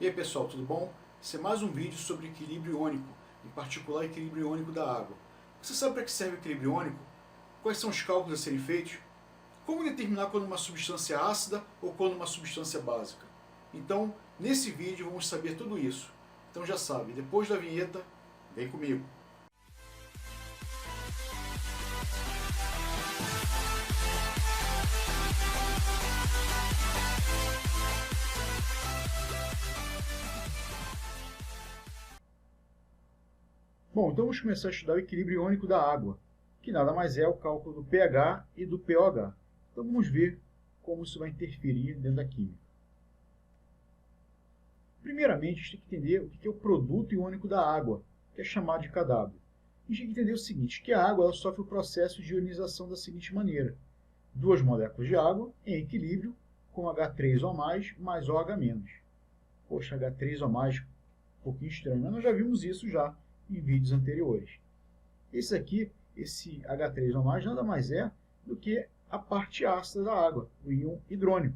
E aí pessoal, tudo bom? Esse é mais um vídeo sobre equilíbrio iônico, em particular equilíbrio iônico da água. Você sabe para que serve o equilíbrio iônico? Quais são os cálculos a serem feitos? Como determinar quando uma substância é ácida ou quando uma substância é básica? Então, nesse vídeo vamos saber tudo isso. Então já sabe, depois da vinheta, vem comigo. Bom, então vamos começar a estudar o equilíbrio iônico da água, que nada mais é o cálculo do pH e do pOH. Então vamos ver como isso vai interferir dentro da química. Primeiramente, a gente tem que entender o que é o produto iônico da água, que é chamado de Kw. A gente tem que entender o seguinte, que a água ela sofre o processo de ionização da seguinte maneira. Duas moléculas de água em equilíbrio com H3O+, mais OH-. Poxa, H3O+, um pouquinho estranho, mas nós já vimos isso já em vídeos anteriores. Esse aqui, esse H3O+, nada mais é do que a parte ácida da água, o íon hidrônio.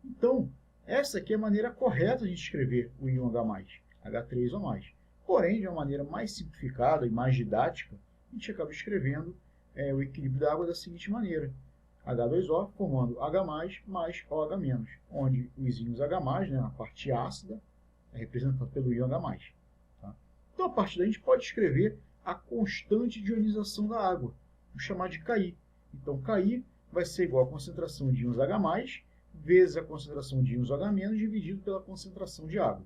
Então, essa aqui é a maneira correta de escrever o íon H+, H3O+. Porém, de uma maneira mais simplificada e mais didática, a gente acaba escrevendo o equilíbrio da água da seguinte maneira. H2O formando H+, mais OH-, onde os íons H+, né, a parte ácida, é representada pelo íon H+. Tá? Então, a partir daí, a gente pode escrever a constante de ionização da água, vamos chamar de Ki. Então, Ki vai ser igual à concentração de íons H+, vezes a concentração de íons OH- dividido pela concentração de água.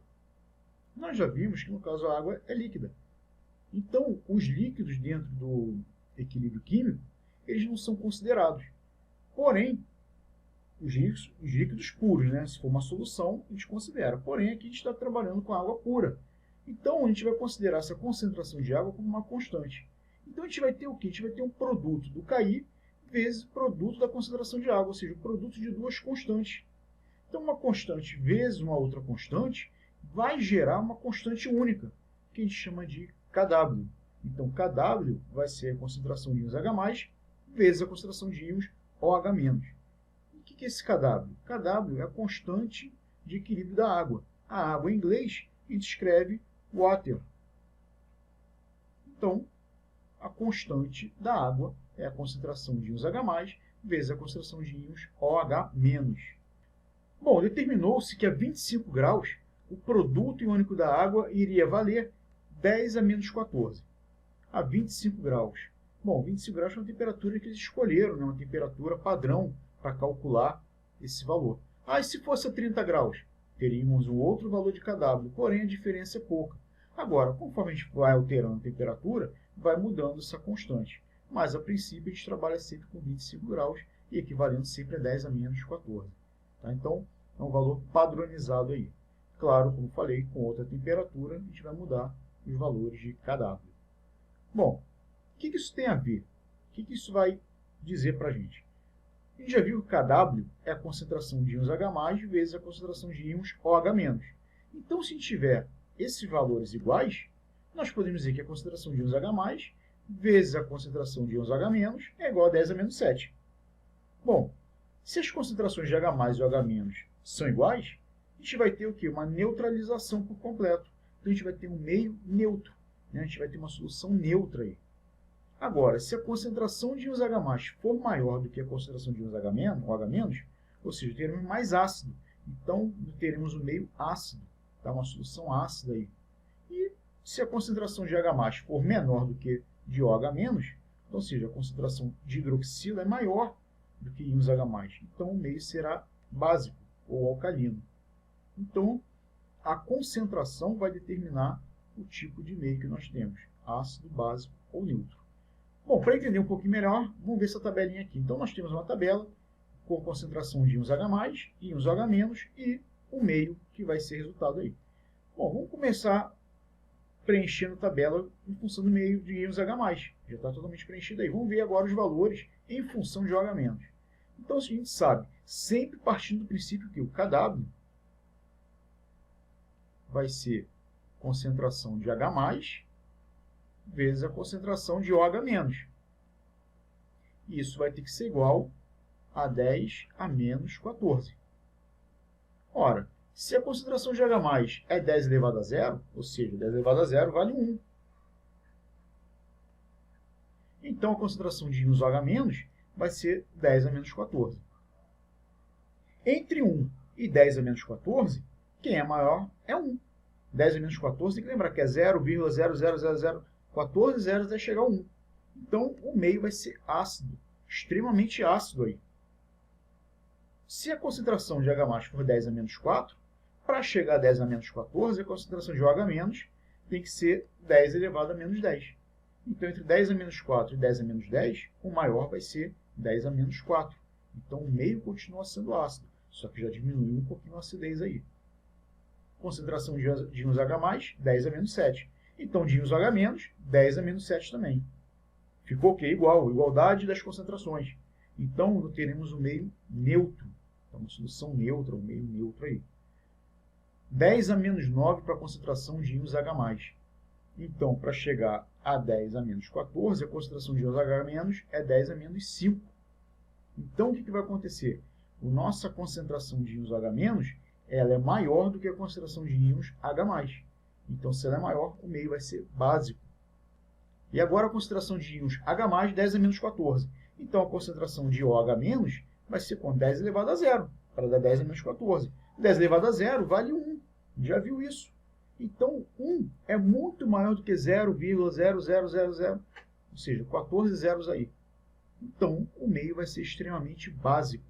Nós já vimos que, no caso, a água é líquida. Então, os líquidos dentro do equilíbrio químico, eles não são considerados. Porém, os líquidos puros, né? Se for uma solução, a gente considera. Porém, aqui a gente está trabalhando com água pura. Então, a gente vai considerar essa concentração de água como uma constante. Então, a gente vai ter o quê? A gente vai ter um produto do Ki vezes o produto da concentração de água, ou seja, o produto de duas constantes. Então, uma constante vezes uma outra constante vai gerar uma constante única, que a gente chama de Kw. Então, Kw vai ser a concentração de íons H+, vezes a concentração de íons OH-. O que é esse Kw? Kw é a constante de equilíbrio da água. A água, em inglês, a gente escreve water. Então, a constante da água é a concentração de íons H+, vezes a concentração de íons OH-. Bom, determinou-se que a 25 graus, o produto iônico da água iria valer 10 a menos 14. A 25 graus. Bom, 25 graus foi uma temperatura que eles escolheram, né? Uma temperatura padrão para calcular esse valor. Ah, e se fosse a 30 graus? Teríamos um outro valor de Kw, porém a diferença é pouca. Agora, conforme a gente vai alterando a temperatura, vai mudando essa constante. Mas, a princípio, a gente trabalha sempre com 25 graus e equivalendo sempre a 10 a menos 14. Tá? Então, é um valor padronizado aí. Claro, como falei, com outra temperatura, a gente vai mudar os valores de Kw. Bom, o que isso tem a ver? O que isso vai dizer para a gente? A gente já viu que Kw é a concentração de íons H+, vezes a concentração de íons OH-. Então, se a gente tiver esses valores iguais, nós podemos dizer que a concentração de íons H+, vezes a concentração de íons OH- é igual a 10 a menos 7. Bom, se as concentrações de H+, e OH- são iguais, a gente vai ter o quê? Uma neutralização por completo. Então, a gente vai ter um meio neutro, né? A gente vai ter uma solução neutra aí. Agora, se a concentração de íons H+ for maior do que a concentração de íons OH-, ou seja, teremos mais ácido. Então, teremos um meio ácido, tá? Uma solução ácida aí. E se a concentração de H+ for menor do que de OH-, ou seja, a concentração de hidroxila é maior do que íons H+, então o meio será básico ou alcalino. Então, a concentração vai determinar o tipo de meio que nós temos, ácido, básico ou neutro. Bom, para entender um pouquinho melhor, vamos ver essa tabelinha aqui. Então, nós temos uma tabela com concentração de íons H+, íons OH- e o meio que vai ser resultado aí. Bom, vamos começar preenchendo a tabela em função do meio de íons H+. Já está totalmente preenchido aí. Vamos ver agora os valores em função de OH-. Então, a gente sabe, sempre partindo do princípio que o Kw vai ser concentração de H+, vezes a concentração de OH-. Isso vai ter que ser igual a 10 a menos 14. Ora, Se a concentração de H+ é 10 elevado a 0, ou seja, 10 elevado a 0 vale 1. Então, a concentração de íons OH- vai ser 10 a menos 14. Entre 1 e 10 a menos 14, quem é maior é 1. 10 a menos 14, tem que lembrar que é 0,000014 zeros até chegar a 1. Então, o meio vai ser ácido, extremamente ácido aí. Se a concentração de H+ for 10 a menos 4, para chegar a 10 a menos 14, a concentração de OH- tem que ser 10 elevado a menos 10. Então, entre 10 a menos 4 e 10 a menos 10, o maior vai ser 10 a menos 4. Então, o meio continua sendo ácido, só que já diminuiu um pouquinho a acidez aí. Concentração de íons H+, 10 a menos 7. Então, de íons OH-, 10 a menos 7 também. Ficou o quê? Igual, igualdade das concentrações. Então, teremos o meio neutro. Então, uma solução neutra, um meio neutro aí. 10 a menos 9 para a concentração de íons H+. Então, para chegar a 10 a menos 14, a concentração de íons H- é 10 a menos 5. Então, o que vai acontecer? A nossa concentração de íons H- ela é maior do que a concentração de íons H+. Então, se ela é maior, o meio vai ser básico. E agora a concentração de íons H+, 10 a menos 14. Então, a concentração de OH- vai ser com 10 elevado a 0, para dar 10 a menos 14. 10 elevado a 0 vale 1. Já viu isso? Então, 1 é muito maior do que 0,0000, ou seja, 14 zeros aí. Então, o meio vai ser extremamente básico.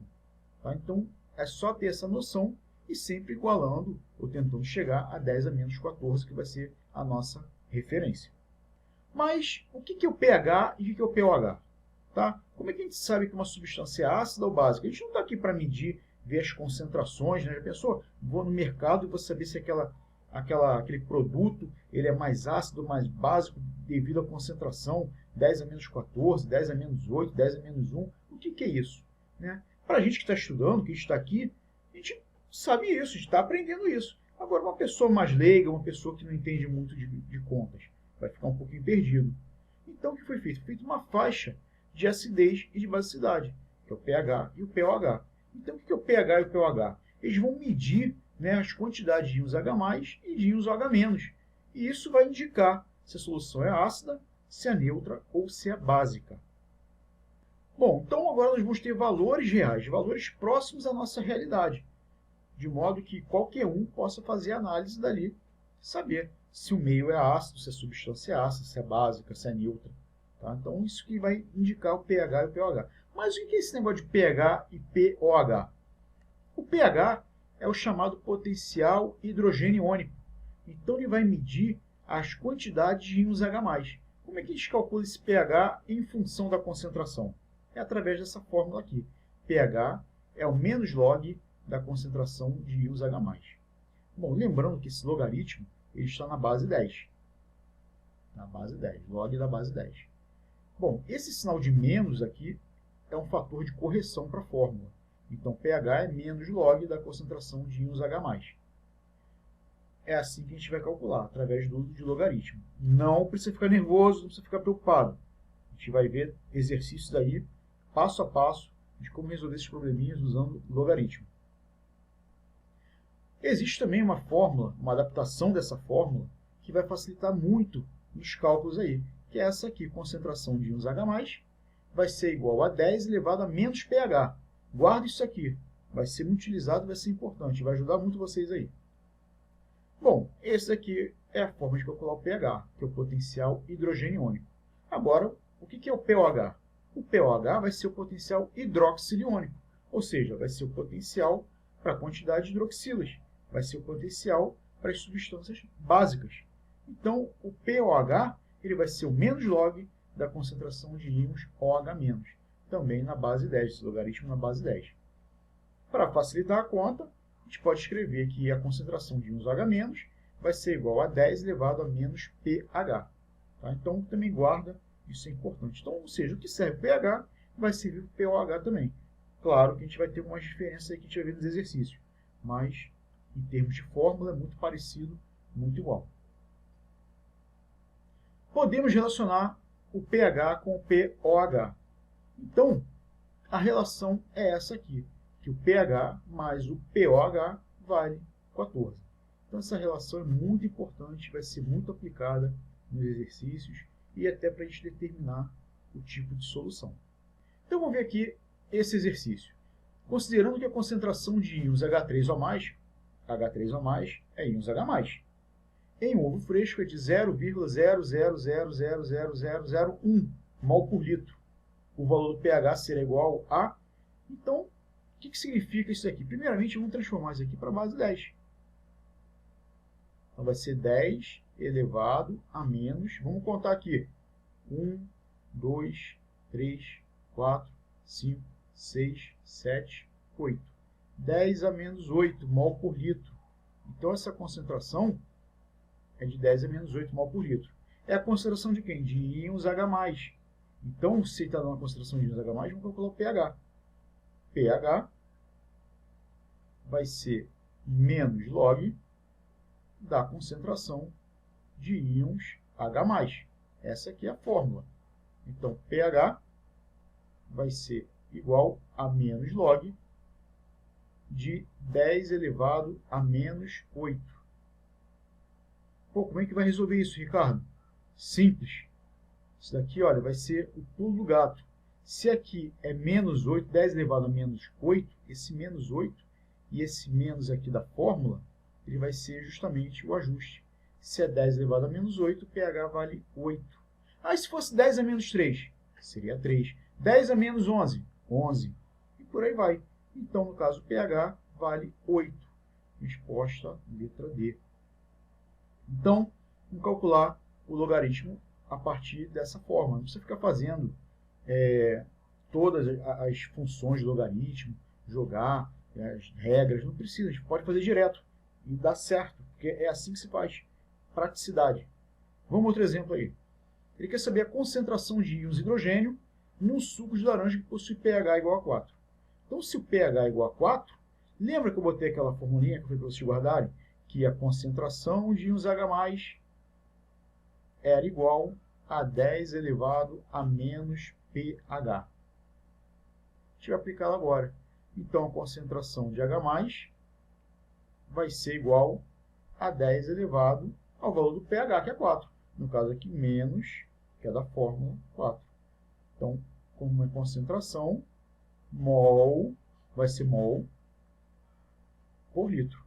Tá? Então, é só ter essa noção e sempre igualando ou tentando chegar a 10 a menos 14, que vai ser a nossa referência. Mas, o que é o pH e o que é o pOH? Tá? Como é que a gente sabe que uma substância é ácida ou básica? A gente não está aqui para medir, ver as concentrações, né? Já pensou? Vou no mercado e vou saber se aquele produto ele é mais ácido ou mais básico devido à concentração 10 a menos 14, 10 a menos 8, 10 a menos 1. O que é isso? Né? Para a gente que está estudando, que está aqui, a gente sabe isso, a gente está aprendendo isso. Agora, uma pessoa mais leiga, uma pessoa que não entende muito de contas, vai ficar um pouquinho perdido. Então, o que foi feito? Foi feita uma faixa de acidez e de basicidade, que é o pH e o pOH. Então, o que é o pH e o pOH? Eles vão medir, né, as quantidades de íons H+ e de íons OH-. E isso vai indicar se a solução é ácida, se é neutra ou se é básica. Bom, então agora nós vamos ter valores reais, valores próximos à nossa realidade, de modo que qualquer um possa fazer a análise dali, saber se o meio é ácido, se a substância é ácida, se é básica, se é neutra. Tá? Então, isso que vai indicar o pH e o pOH. Mas o que é esse negócio de pH e pOH? O pH é o chamado potencial hidrogênio iônico. Então, ele vai medir as quantidades de íons H+. Como é que a gente calcula esse pH em função da concentração? É através dessa fórmula aqui. pH é o menos log da concentração de íons H+. Bom, lembrando que esse logaritmo ele está na base 10. Na base 10, log da base 10. Bom, esse sinal de menos aqui é um fator de correção para a fórmula. Então, pH é menos log da concentração de íons H+. É assim que a gente vai calcular, através do uso de logaritmo. Não precisa ficar nervoso, não precisa ficar preocupado. A gente vai ver exercícios aí, passo a passo, de como resolver esses probleminhas usando logaritmo. Existe também uma fórmula, uma adaptação dessa fórmula, que vai facilitar muito nos cálculos aí, que é essa aqui, concentração de íons H+, vai ser igual a 10 elevado a menos pH. Guarda isso aqui, vai ser muito utilizado, vai ser importante, vai ajudar muito vocês aí. Bom, esse aqui é a forma de calcular o pH, que é o potencial hidrogênio iônico. Agora, o que é o pOH? O pOH vai ser o potencial hidroxilo iônico, ou seja, vai ser o potencial para a quantidade de hidroxilas, vai ser o potencial para as substâncias básicas. Então, o pOH ele vai ser o menos log da concentração de íons OH-, também na base 10, esse logaritmo na base 10. Para facilitar a conta, a gente pode escrever que a concentração de íons OH- vai ser igual a 10 elevado a menos pH. Tá? Então, também guarda, isso é importante. Então, ou seja, o que serve pH vai servir para pOH também. Claro que a gente vai ter algumas diferenças aí que a gente vai ver nos exercícios, mas em termos de fórmula é muito parecido, muito igual. Podemos relacionar o pH com o pOH. Então, a relação é essa aqui, que o pH mais o pOH vale 14. Então, essa relação é muito importante, vai ser muito aplicada nos exercícios e até para a gente determinar o tipo de solução. Então, vamos ver aqui esse exercício. Considerando que a concentração de íons H3O+, é íons H+. Em um ovo fresco é de 0,0000001 mol por litro. O valor do pH será igual a... Então, o que significa isso aqui? Primeiramente, vamos transformar isso aqui para a base 10. Então, vai ser 10 elevado a menos... Vamos contar aqui. 1, 2, 3, 4, 5, 6, 7, 8. 10 a menos 8 mol por litro. Então, essa concentração é de 10 a menos 8 mol por litro. É a concentração de quem? De íons H+. Então, se está numa concentração de íons H+, vamos calcular o pH. pH vai ser menos log da concentração de íons H+. Essa aqui é a fórmula. Então, pH vai ser igual a menos log de 10 elevado a menos 8. Pô, como é que vai resolver isso, Ricardo? Simples. Isso daqui, olha, vai ser o pulo do gato. Se aqui é menos 8, 10 elevado a menos 8, esse menos 8 e esse menos aqui da fórmula, ele vai ser justamente o ajuste. Se é 10 elevado a menos 8, o pH vale 8. Ah, e se fosse 10 a menos 3? Seria 3. 10 a menos 11? 11. E por aí vai. Então, no caso, o pH vale 8. Resposta, letra D. Então, vamos calcular o logaritmo a partir dessa forma. Não precisa ficar fazendo todas as funções de logaritmo, jogar as regras, não precisa. A gente pode fazer direto e dá certo, porque é assim que se faz. Praticidade. Vamos outro exemplo aí. Ele quer saber a concentração de íons hidrogênio num suco de laranja que possui pH igual a 4. Então, se o pH é igual a 4, lembra que eu botei aquela formulinha que eu falei para vocês guardarem? Que a concentração de íons H+, era igual a 10 elevado a menos pH. A gente vai aplicá-la agora. Então, a concentração de H+, vai ser igual a 10 elevado ao valor do pH, que é 4. No caso aqui, menos, que é da fórmula 4. Então, como é concentração, mol vai ser mol por litro.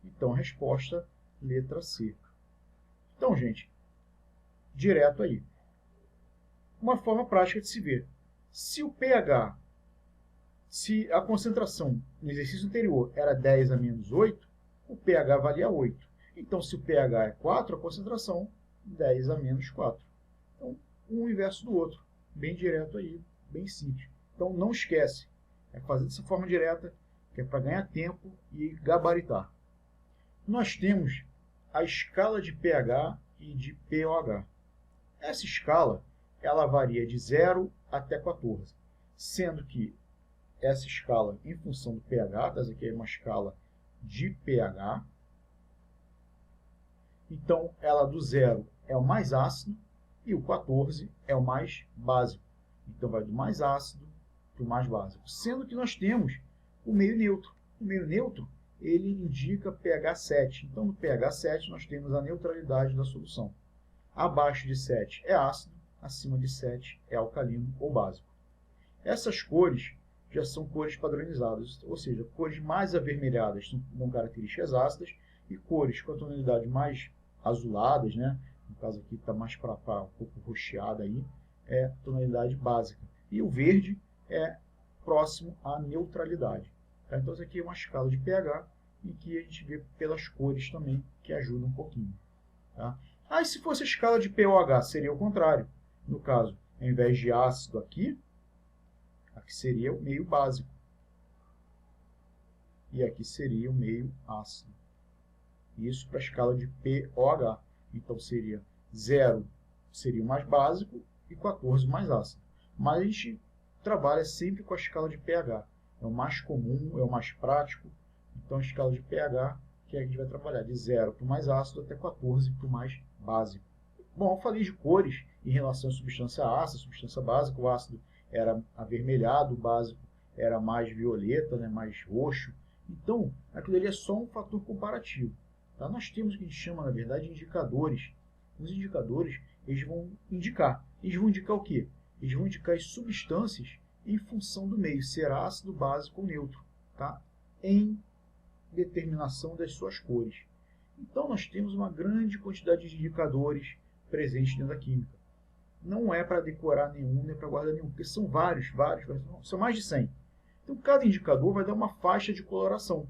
Então, a resposta, letra C. Então, gente, direto aí. Uma forma prática de se ver. Se o pH, se a concentração no exercício anterior era 10 a menos 8, o pH valia 8. Então, se o pH é 4, a concentração 10 a menos 4. Então, um inverso do outro. Bem direto aí, bem simples. Então, não esquece. É fazer dessa forma direta, que é para ganhar tempo e gabaritar. Nós temos a escala de pH e de pOH. Essa escala, ela varia de 0 até 14, sendo que essa escala, em função do pH, essa aqui é uma escala de pH, então ela do 0 é o mais ácido e o 14 é o mais básico. Então vai do mais ácido para o mais básico, sendo que nós temos o meio neutro. O meio neutro, ele indica pH 7. Então, no pH 7, nós temos a neutralidade da solução. Abaixo de 7 é ácido, acima de 7 é alcalino ou básico. Essas cores já são cores padronizadas, ou seja, cores mais avermelhadas dão características ácidas e cores com a tonalidade mais azuladas, né? No caso aqui está mais para um pouco roxeada aí, é tonalidade básica. E o verde é próximo à neutralidade. Tá? Então, isso aqui é uma escala de pH em que a gente vê pelas cores também, que ajuda um pouquinho. Tá? Ah, e se fosse a escala de pOH, seria o contrário. No caso, ao invés de ácido aqui seria o meio básico. E aqui seria o meio ácido. Isso para a escala de pOH. Então, seria 0 seria o mais básico e 14 o mais ácido. Mas a gente trabalha sempre com a escala de pH. É o mais comum, é o mais prático. Então, a escala de pH, que a gente vai trabalhar de 0 para o mais ácido até 14 para o mais básico. Bom, eu falei de cores em relação à substância ácida, substância básica. O ácido era avermelhado, o básico era mais violeta, né, mais roxo. Então, aquilo ali é só um fator comparativo. Tá? Nós temos o que a gente chama, na verdade, de indicadores. Os indicadores, eles vão indicar. Eles vão indicar o quê? Eles vão indicar as substâncias em função do meio, ser ácido, básico ou neutro, tá? Em determinação das suas cores. Então, nós temos uma grande quantidade de indicadores presentes dentro da química. Não é para decorar nenhum, nem para guardar nenhum, porque são vários, são mais de 100. Então, cada indicador vai dar uma faixa de coloração.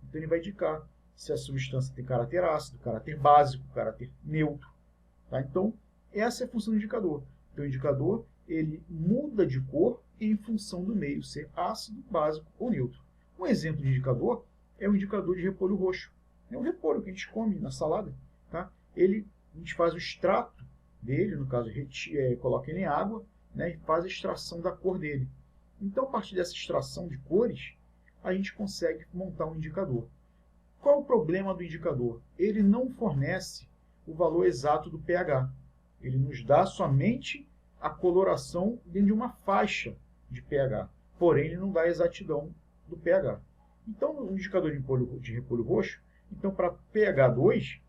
Então, ele vai indicar se a substância tem caráter ácido, caráter básico, caráter neutro. Tá? Então, essa é a função do indicador. Então, o indicador ele muda de cor em função do meio, ser ácido, básico ou neutro. Um exemplo de indicador é o indicador de repolho roxo. É um repolho que a gente come na salada. Tá? A gente faz o extrato dele, no caso, coloca ele em água, né, e faz a extração da cor dele. Então, a partir dessa extração de cores, a gente consegue montar um indicador. Qual o problema do indicador? Ele não fornece o valor exato do pH. Ele nos dá somente a coloração dentro de uma faixa de pH. Porém, ele não dá a exatidão do pH. Então, o indicador de repolho roxo, então para pH 2,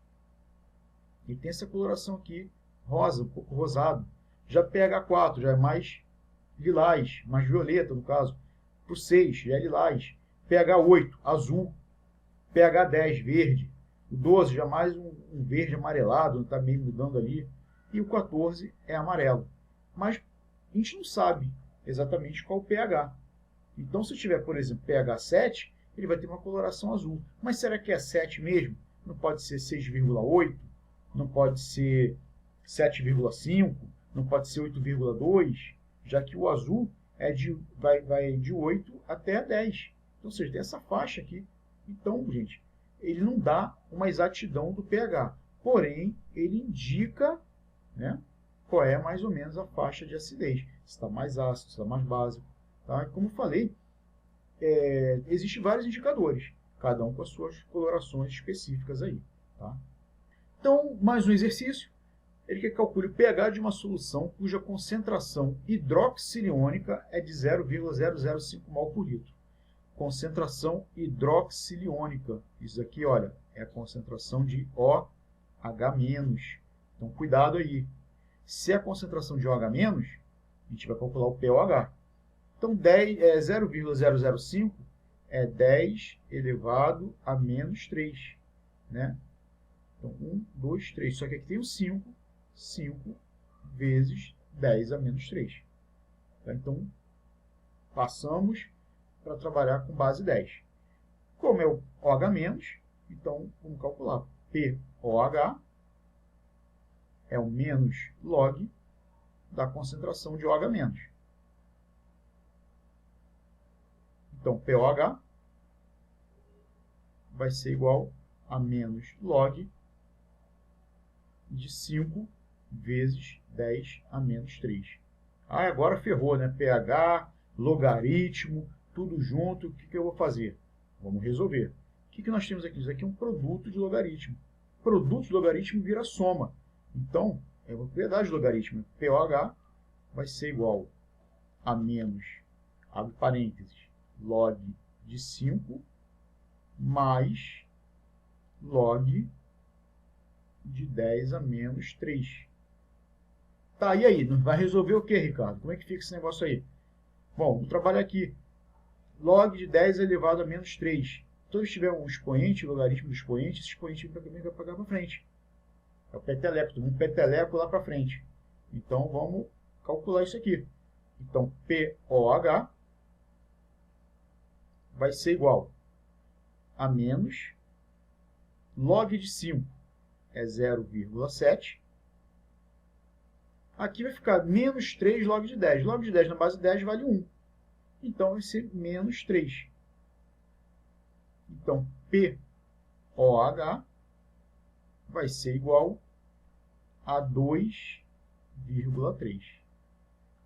ele tem essa coloração aqui, rosa, um pouco rosado. Já pH 4 já é mais lilás, mais violeta no caso. Para o 6 já é lilás. pH 8, azul. pH 10, verde. O 12 já mais um verde amarelado, está meio mudando ali. E o 14 é amarelo. Mas a gente não sabe exatamente qual o pH. Então, se tiver, por exemplo, pH 7, ele vai ter uma coloração azul. Mas será que é 7 mesmo? Não pode ser 6,8? Não pode ser 7,5? Não pode ser 8,2? Já que o azul vai de 8 até 10. Então, ou seja, tem essa faixa aqui. Então, gente, ele não dá uma exatidão do pH. Porém, ele indica, né, qual é mais ou menos a faixa de acidez. Se está mais ácido, se está mais básico. Tá? E como eu falei, existem vários indicadores, cada um com as suas colorações específicas aí. Tá? Então, mais um exercício. Ele quer que calcule o pH de uma solução cuja concentração hidroxiliônica é de 0,005 mol por litro. Concentração hidroxiliônica. Isso aqui, olha, é a concentração de OH-. Então, cuidado aí. Se é a concentração de OH-, a gente vai calcular o pOH. Então, 0,005 é 10 elevado a menos 3. Né? Então, 1, 2, 3. Só que aqui tem o 5. 5 vezes 10 a menos 3. Tá? Então, passamos para trabalhar com base 10. Como é o OH-, então vamos calcular. pOH é o menos log da concentração de OH-. Então, pOH vai ser igual a menos log de 5 vezes 10 a menos 3. Ah, agora ferrou, né? pH, logaritmo, tudo junto. O que eu vou fazer? Vamos resolver. O que nós temos aqui? Isso aqui é um produto de logaritmo. Produto de logaritmo vira soma. Então, é uma propriedade de logaritmo. pOH vai ser igual a menos, abre parênteses, log de 5 mais log de 10 a menos 3. Tá, e aí? Vai resolver o que, Ricardo? Como é que fica esse negócio aí? Bom, vamos trabalhar aqui. Log de 10 elevado a menos 3. Então, se tiver um expoente, logaritmo do expoente, esse expoente vai pagar para frente. É o peteleco, um peteleco lá para frente. Então, vamos calcular isso aqui. Então, pOH vai ser igual a menos log de 5 é 0,7. Aqui vai ficar menos 3 log de 10. Log de 10 na base 10 vale 1. Então, vai ser menos 3. Então, pOH vai ser igual a 2,3.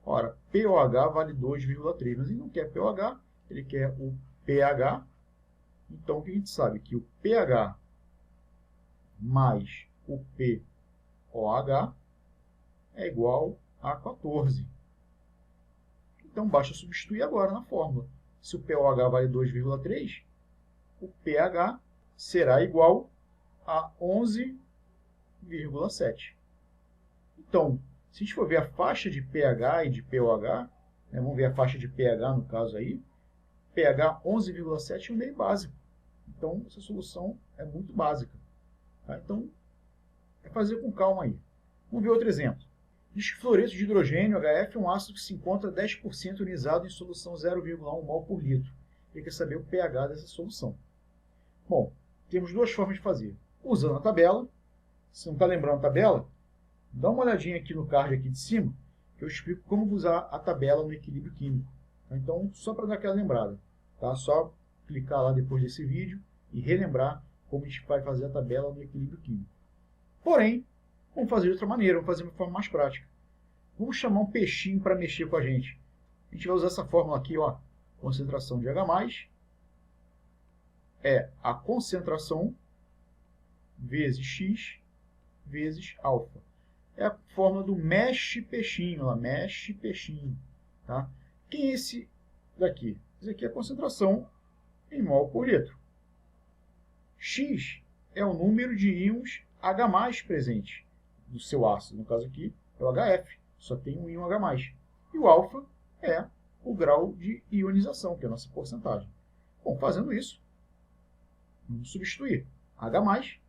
Ora, pOH vale 2,3, mas ele não quer pOH, ele quer o pH. Então, o que a gente sabe? Que o pH mais o pOH é igual a 14. Então, basta substituir agora na fórmula. Se o pOH vale 2,3, o pH será igual a 11,7. Então, se a gente for ver a faixa de pH e de pOH, né, vamos ver a faixa de pH no caso aí, pH 11,7 é um meio básico. Então, essa solução é muito básica. Tá? Então, é fazer com calma aí. Vamos ver outro exemplo. Diz que fluoreto de hidrogênio, HF, é um ácido que se encontra 10% ionizado em solução 0,1 mol por litro. Ele quer saber o pH dessa solução. Bom, temos duas formas de fazer. Usando a tabela. Se não está lembrando a tabela, dá uma olhadinha aqui no card aqui de cima, que eu explico como usar a tabela no equilíbrio químico. Então, só para dar aquela lembrada. Tá? Só clicar lá depois desse vídeo e relembrar como a gente vai fazer a tabela no equilíbrio químico. Porém, vamos fazer de outra maneira, vamos fazer de uma forma mais prática. Vamos chamar um peixinho para mexer com a gente. A gente vai usar essa fórmula aqui, ó. Concentração de H+, é a concentração vezes X vezes alfa. É a fórmula do mexe peixinho, ó, mexe peixinho. Tá? Quem é esse daqui? Esse aqui é a concentração em mol por litro. X é o número de íons H+ presente no seu ácido. No caso aqui é o HF, só tem um íon H+. E o alfa é o grau de ionização, que é a nossa porcentagem. Bom, fazendo isso, vamos substituir. H+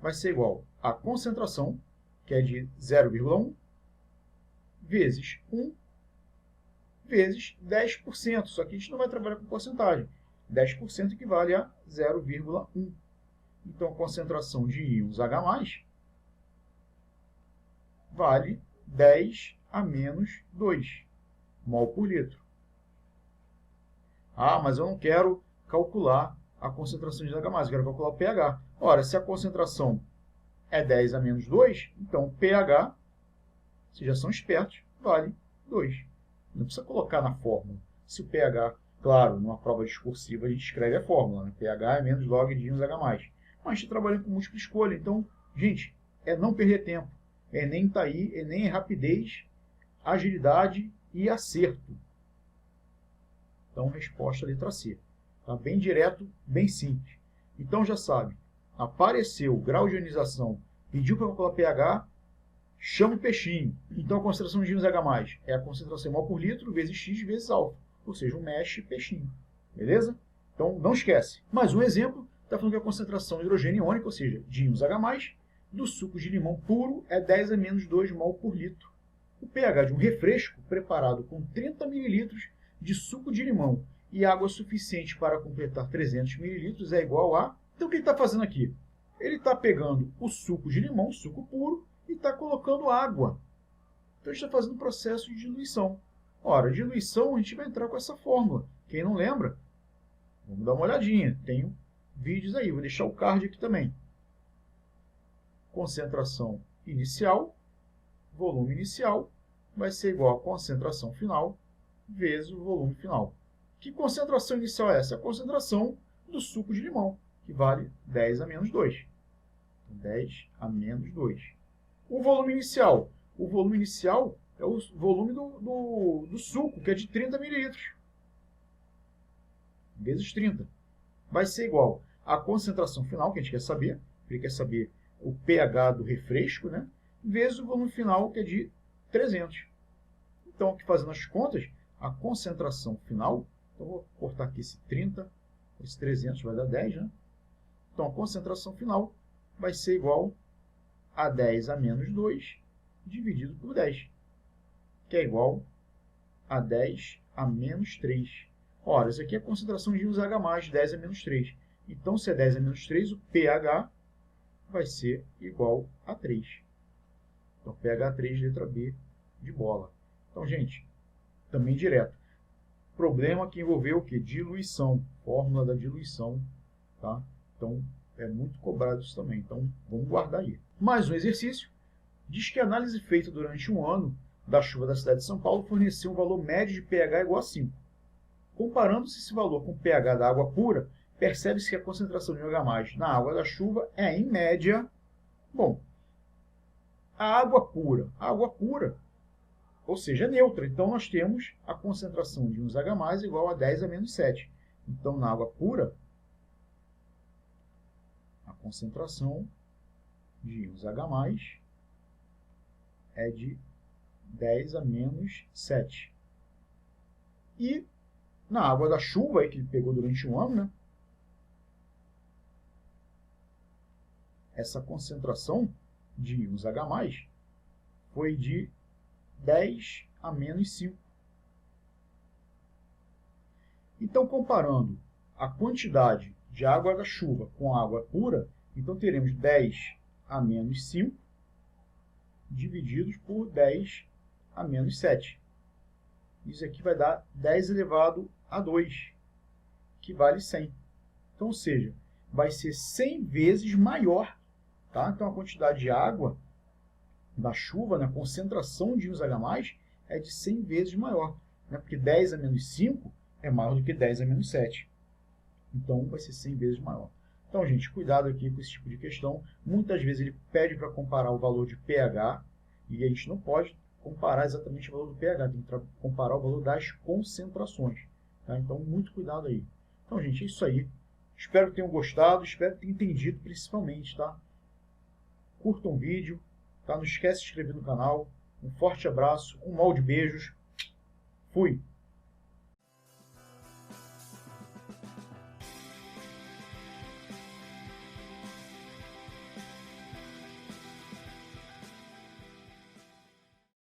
vai ser igual à concentração, que é de 0,1, vezes 1, vezes 10%. Só que a gente não vai trabalhar com porcentagem. 10% equivale a 0,1. Então, a concentração de íons H+ vale 10 a menos 2 mol por litro. Ah, mas eu não quero calcular a concentração de H+, eu quero calcular o pH. Ora, se a concentração é 10 a menos 2, então o pH, vocês já são espertos, vale 2. Não precisa colocar na fórmula. Se o pH, claro, numa prova discursiva a gente escreve a fórmula, né? pH é menos log de íons H+. Mas a gente está trabalhando com múltipla escolha, então, gente, é não perder tempo. Enem está aí, Enem é rapidez, agilidade e acerto. Então, resposta letra C. Tá bem direto, bem simples. Então, já sabe, apareceu o grau de ionização, pediu para calcular pH, chama o peixinho. Então, a concentração de íons H+ é a concentração em mol por litro vezes X vezes alfa. Ou seja, um mexe peixinho. Beleza? Então, não esquece. Mais um exemplo, está falando que a concentração de hidrogênio iônico, ou seja, de íons H+, do suco de limão puro é 10 a menos 2 mol por litro. O pH de um refresco preparado com 30 ml de suco de limão e água suficiente para completar 300 ml é igual a... Então, o que ele está fazendo aqui? Ele está pegando o suco de limão, suco puro, e está colocando água. Então, a gente está fazendo um processo de diluição. Ora, diluição, a gente vai entrar com essa fórmula. Quem não lembra, vamos dar uma olhadinha. Tem vídeos aí, vou deixar o card aqui também. Concentração inicial, volume inicial, vai ser igual a concentração final vezes o volume final. Que concentração inicial é essa? A concentração do suco de limão, que vale 10 a menos 2. 10 a menos 2. O volume inicial. O volume inicial é o volume do suco, que é de 30 ml. Vezes 30. Vai ser igual à concentração final, que a gente quer saber. Ele quer saber o pH do refresco, né? Vezes o volume final, que é de 300. Então, aqui fazendo as contas, a concentração final, então vou cortar aqui esse 30, esse 300 vai dar 10, né? Então, a concentração final vai ser igual a 10 a menos 2 dividido por 10, que é igual a 10 a menos 3. Ora, isso aqui é a concentração de íons H+, 10 a menos 3. Então, se é 10 a menos 3, o pH vai ser igual a 3. Então, pH 3, letra B, de bola. Então, gente, também direto. Problema que envolveu o quê? Diluição. Fórmula da diluição. Tá? Então, é muito cobrado isso também. Então, vamos guardar aí. Mais um exercício. Diz que a análise feita durante um ano da chuva da cidade de São Paulo forneceu um valor médio de pH igual a 5. Comparando-se esse valor com o pH da água pura, percebe-se que a concentração de H+ na água da chuva é, em média... Bom, a água pura, ou seja, é neutra. Então, nós temos a concentração de íons H+ igual a 10 a menos 7. Então, na água pura, concentração de íons H+, é de 10 a menos 7. E na água da chuva aí, que ele pegou durante um ano, né, essa concentração de íons H+, foi de 10 a menos 5. Então, comparando a quantidade de água da chuva com água pura, então teremos 10 a menos 5 divididos por 10 a menos 7. Isso aqui vai dar 10 elevado a 2, que vale 100. Então, ou seja, vai ser 100 vezes maior. Tá? Então, a quantidade de água da chuva, né, a concentração de íons H+, é de 100 vezes maior. Né? Porque 10 a menos 5 é maior do que 10 a menos 7. Então, vai ser 100 vezes maior. Então, gente, cuidado aqui com esse tipo de questão. Muitas vezes ele pede para comparar o valor de pH, e a gente não pode comparar exatamente o valor do pH, tem que comparar o valor das concentrações. Tá? Então, muito cuidado aí. Então, gente, é isso aí. Espero que tenham gostado, espero que tenham entendido principalmente. Tá? Curtam o vídeo, tá? Não esquece de se inscrever no canal. Um forte abraço, um mal de beijos. Fui!